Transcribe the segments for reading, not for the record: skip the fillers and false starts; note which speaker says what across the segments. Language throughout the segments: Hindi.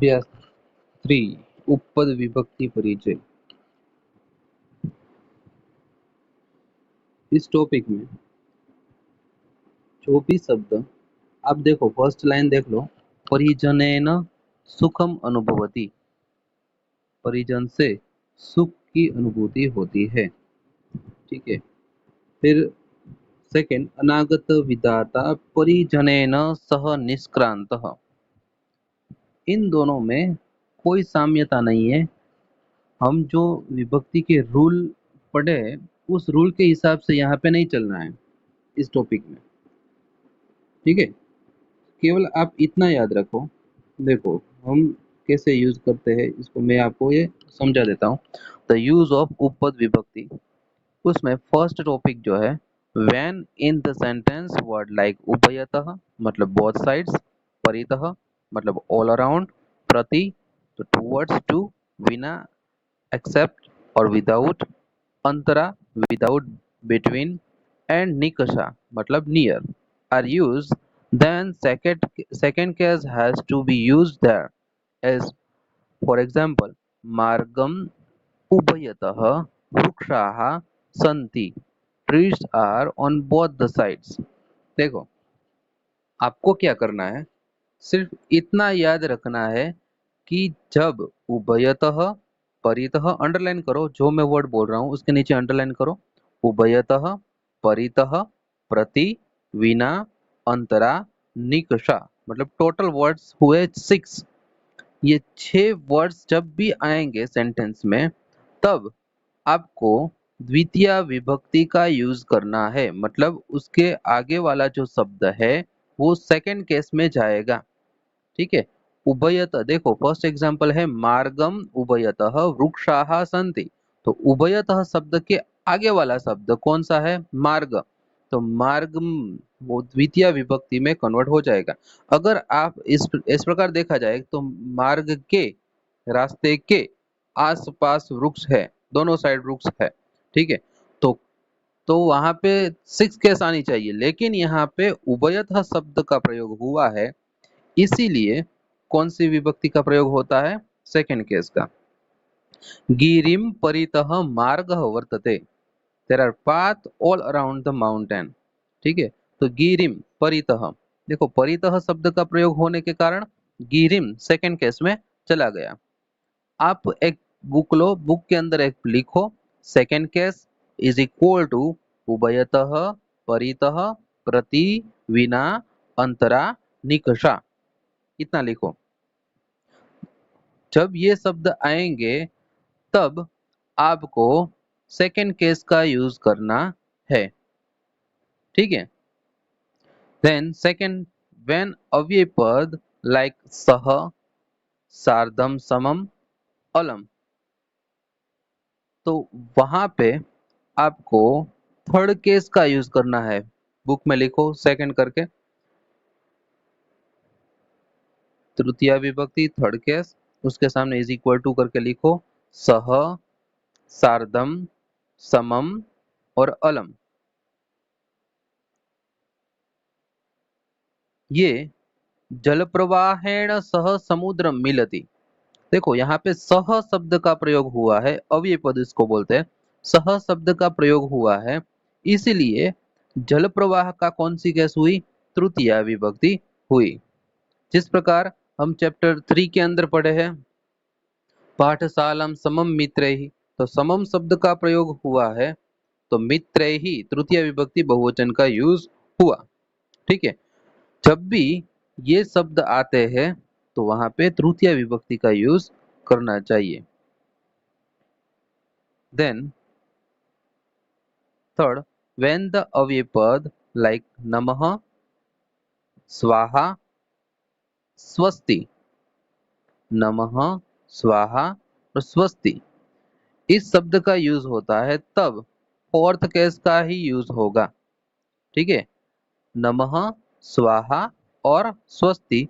Speaker 1: अभ्यास 3 उपपद विभक्ति परिचय। इस टॉपिक में जो भी शब्द आप देखो, फर्स्ट लाइन देख लो, परिजनेन सुखम अनुभवति, परिजन से सुख की अनुभूति होती है। ठीक है। फिर सेकंड, अनागत विधाता परिजनेन सह निष्क्रांतः। इन दोनों में कोई साम्यता नहीं है। हम जो विभक्ति के रूल पढ़े, उस रूल के हिसाब से यहाँ पे नहीं चलना है इस टॉपिक में। ठीक है। केवल आप इतना याद रखो। देखो हम कैसे यूज करते हैं इसको मैं आपको ये समझा देता हूँ। द यूज ऑफ उपपद विभक्ति, उसमें फर्स्ट टॉपिक जो है, when in the sentence word like उभयतः मतलब बोथ साइड्स, परितः मतलब ऑल अराउंड, प्रति तो टुवर्ड्स टू, विना एक्सेप्ट और विदाउट, अंतरा विदाउट बिटवीन, एंड निकषा मतलब near are used, then second case has to be used there. As for example, margam ubhayatah वृक्षाः सन्ति, trees are on both the sides. देखो आपको क्या करना है, सिर्फ इतना याद रखना है कि जब उभयतः, परितः अंडरलाइन करो, जो मैं वर्ड बोल रहा हूँ उसके नीचे अंडरलाइन करो, उभयतः, परितः, प्रति, विना, अंतरा, निकषा मतलब टोटल वर्ड्स हुए 6। ये 6 वर्ड्स जब भी आएंगे सेंटेंस में, तब आपको द्वितीय विभक्ति का यूज करना है। मतलब उसके आगे वाला जो शब्द है वो सेकंड केस में जाएगा। ठीक है। उभयत, देखो फर्स्ट एग्जांपल है मार्गम उभयतः वृक्षाः सन्ति, तो उभयतः शब्द के आगे वाला शब्द कौन सा है, मार्ग, तो मार्ग वो द्वितीय विभक्ति में कन्वर्ट हो जाएगा। अगर आप इस प्रकार देखा जाए तो मार्ग के, रास्ते के आसपास वृक्ष है, दोनों साइड वृक्ष है। ठीक है। तो वहां पे 6 केस आनी चाहिए, लेकिन यहाँ पे उभयतः शब्द का प्रयोग हुआ है, इसीलिए कौन सी विभक्ति का प्रयोग होता है, सेकंड केस का। गिरिम परितः मार्गः वर्तते, there are path all around the mountain. ठीक है। तो गिरिम परितः, देखो परितः शब्द का प्रयोग होने के कारण गिरिम सेकंड केस में चला गया। आप एक बुक लो, बुक के अंदर एक लिखो, second case is equal to उभयतः, परितः, प्रति, विना, अंतरा, निकषा, इतना लिखो। जब ये शब्द आएंगे तब आपको सेकंड केस का यूज करना है। ठीक है। देन सेकंड, व्हेन अव्यय पद लाइक सह, सार्धम, समम, अलम, तो वहां पे आपको थर्ड केस का यूज करना है। बुक में लिखो सेकंड करके, तृतीय विभक्ति थर्ड केस, उसके सामने इज इक्वल टू करके लिखो सह, सार्धम, समम और अलम। ये जल प्रवाहेण सह समुद्र मिलति, देखो यहाँ पे सह शब्द का प्रयोग हुआ है, अव्यय पद इसको बोलते हैं, सह शब्द का प्रयोग हुआ है, इसलिए जल प्रवाह का कौन सी केस हुई, तृतीय विभक्ति हुई। जिस प्रकार हम चैप्टर 3 के अंदर पढ़े हैं, पाठशालाम समम मित्रैहि, तो समम शब्द का प्रयोग हुआ है, तो मित्रैहि तृतीय विभक्ति बहुवचन का यूज हुआ। ठीक है। जब भी ये शब्द आते हैं तो वहां पे तृतीय विभक्ति का यूज करना चाहिए। देन थर्ड, व्हेन द अव्यय पद लाइक नमः, स्वाहा, स्वस्ति, नमः, स्वाहा और स्वस्ति, इस शब्द का यूज होता है, तब फोर्थ केस का ही यूज होगा। ठीक है। नमः, स्वाहा और स्वस्ति,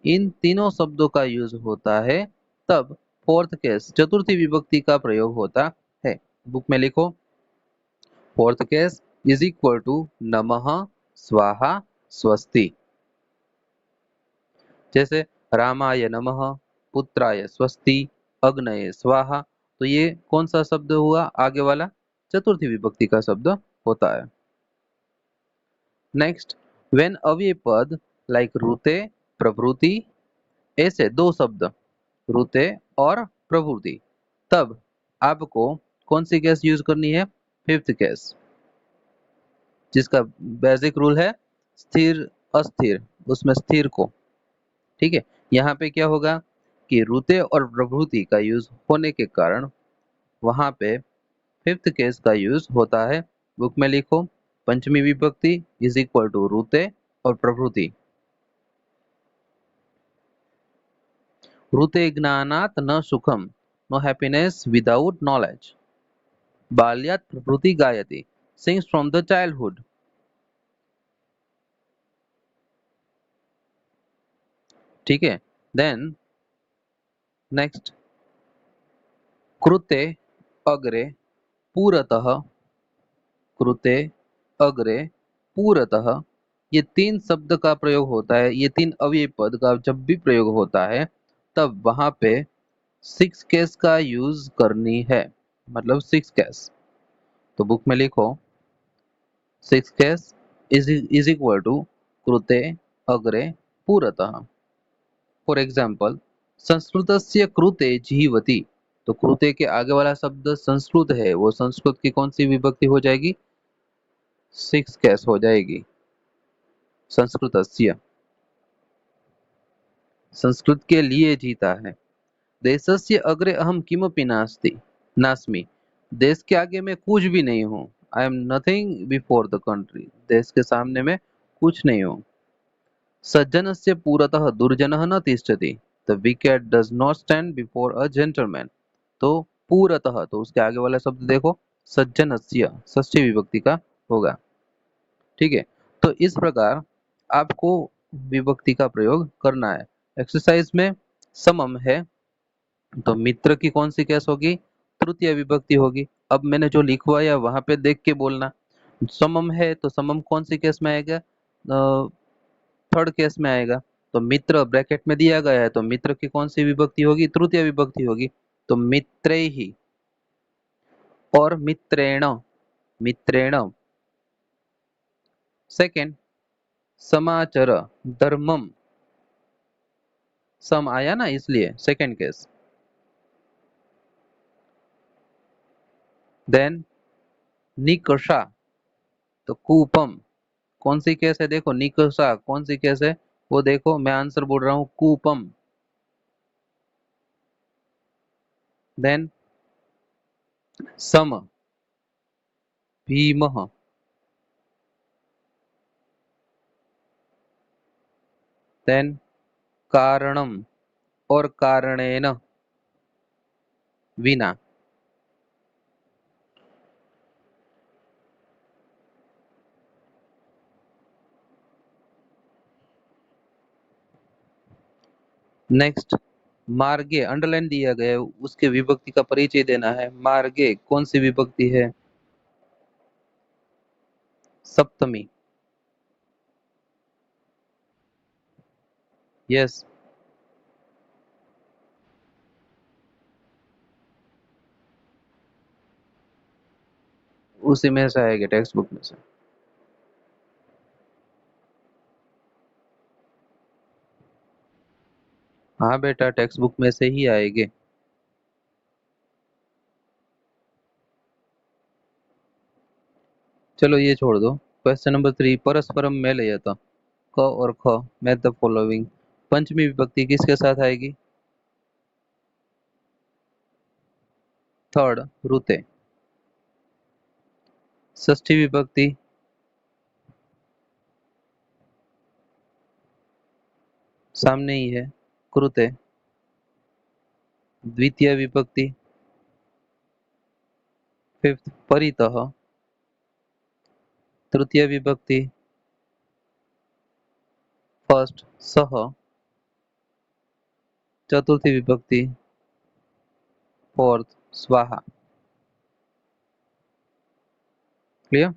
Speaker 1: इन तीनों शब्दों का यूज होता है, तब फोर्थ केस चतुर्थी विभक्ति का प्रयोग होता है। बुक में लिखो, fourth case is equal to नमः, स्वाहा, स्वस्ति। जैसे रामाय नमः, पुत्राय स्वस्ति, अग्नये स्वाहा। तो ये कौन सा शब्द हुआ आगे वाला? चतुर्थी विभक्ति का शब्द होता है। नेक्स्ट, व्हेन अव्यय पद लाइक रुते, प्रभृति, ऐसे दो शब्द रुते और प्रभृति, तब आपको कौन सी केस यूज करनी है? फिफ्थ केस, जिसका बेसिक रूल है स्थिर अस्थिर, उसमें स्थिर को। ठीक है, यहाँ पे क्या होगा कि रुते और प्रभृति का यूज होने के कारण वहां पे फिफ्थ केस का यूज होता है। बुक में लिखो, पंचमी विभक्ति इज इक्वल टू रुते और प्रभृति। रुते ज्ञानात् न सुखम, नो हैप्पीनेस विदाउट नॉलेज। बाल्यात् प्रभृति गायति, सिंग्स फ्रॉम द चाइल्डहुड। ठीक है, देन नेक्स्ट, कृते अग्रे पूरतः, कृते अग्रे पूरतः, ये तीन शब्द का प्रयोग होता है, ये तीन अव्ययी पद का जब भी प्रयोग होता है तब वहां पे सिक्स केस का यूज करनी है, मतलब सिक्स केस। तो बुक में लिखो, six case is equal to कृते अग्रे पूरतः। फॉर एग्जाम्पल, संस्कृतस्य कृते जीवति, तो कृते के आगे वाला शब्द संस्कृत है, वो संस्कृत की कौन सी विभक्ति हो जाएगी? सिक्स केस हो जाएगी। संस्कृतस्य, संस्कृत के लिए जीता है। देशस्य अग्रे अहम किमपि नास्ति, नास्मि, देश के आगे मैं कुछ भी नहीं हूँ। I am nothing before the country, देश के सामने मैं कुछ नहीं हूँ। सज्जनस्य पुरतः दुर्जनः न तिष्ठति, the wicket does not stand before a gentleman. तो पुरतः, तो उसके आगे वाला शब्द देखो, सज्जनस्य, षष्ठी विभक्ति का होगा। ठीक है, तो इस प्रकार आपको विभक्ति का प्रयोग करना है। एक्सरसाइज में समम है, तो मित्र की कौन सी केस होगी? तृतीय विभक्ति होगी। अब मैंने जो लिखवाया वहां पे देख के बोलना। समम है तो समम कौन सी केस में आएगा? थर्ड केस में आएगा। तो मित्र ब्रैकेट में दिया गया है, तो मित्र की कौन सी विभक्ति होगी? तृतीय विभक्ति होगी। तो मित्रैहि और मित्रेण, मित्रेण। सेकेंड, समाचर धर्मम, सम आया ना, इसलिए सेकेंड केस। देन निकषा, तो कूपम, कौन सी केस है? देखो निकषा कौन सी केस है, वो देखो, मैं आंसर बोल रहा हूँ कूपम। Then some, भीमः। देन कारणम और कारणेन, विना। नेक्स्ट, मार्गे अंडरलाइन दिया गया है, उसके विभक्ति का परिचय देना है। मार्गे कौन सी विभक्ति है? सप्तमी। यस, उसी में से आएगा, टेक्स्ट बुक में से। हाँ बेटा, टेक्स्ट बुक में से ही आएंगे। चलो ये छोड़ दो। क्वेश्चन नंबर 3, परस्परम मेलयत, क और ख, मैच द फॉलोइंग। पंचमी विभक्ति किसके साथ आएगी? थर्ड, रुते। षष्ठी विभक्ति सामने ही है, कृते। द्वितीय विभक्ति फिफ्थ, परितः। तृतीय विभक्ति फर्स्ट, सह। चतुर्थी विभक्ति फोर्थ, स्वाहा। क्लियर?